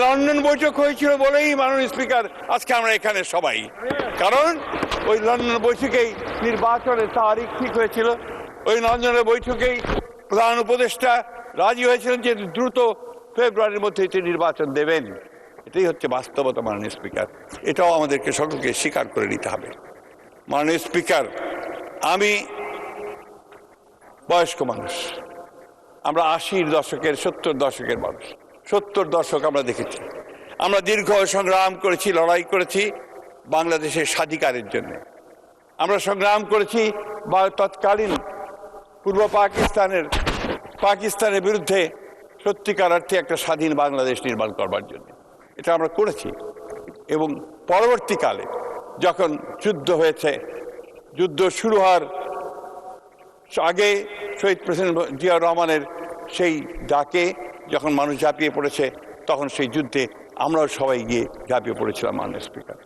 London বৈঠক হয়েছিল বলেই মাননীয় স্পিকার আজকে আমরা এখানে সবাই, কারণ ওই লন্ডন বৈঠকেই নির্বাচনের তারিখ ঠিক হয়েছিল। ওই লন্ডনের বৈঠকেই প্রধান উপদেষ্টা রাজি হয়েছিলেন যে দ্রুত ফেব্রুয়ারির মধ্যে তিনি নির্বাচন দেবেন। এটাই হচ্ছে বাস্তবতা মাননীয় স্পিকার, এটাও আমাদেরকে সকলকে স্বীকার করে নিতে হবে। মাননীয় স্পিকার, আমি বয়স্ক মানুষ, আমরা 80-র দশকের 70 দশকের মানুষ। 70 দশক আমরা দেখেছি, আমরা দীর্ঘ সংগ্রাম করেছি, লড়াই করেছি বাংলাদেশের স্বাধিকারের জন্য। আমরা সংগ্রাম করেছি বা তৎকালীন পূর্ব পাকিস্তানের বিরুদ্ধে সত্যিকার অর্থে একটা স্বাধীন বাংলাদেশ নির্মাণ করবার জন্য। এটা আমরা করেছি এবং পরবর্তীকালে যখন যুদ্ধ হয়েছে, যুদ্ধ শুরু হওয়ার আগে শহীদ প্রেসিডেন্ট জিয়াউর রহমানের সেই ডাকে যখন মানুষ ঝাঁপিয়ে পড়েছে, তখন সেই যুদ্ধে আমরাও সবাই গিয়ে ঝাঁপিয়ে পড়েছিলাম মাননীয় স্পিকার।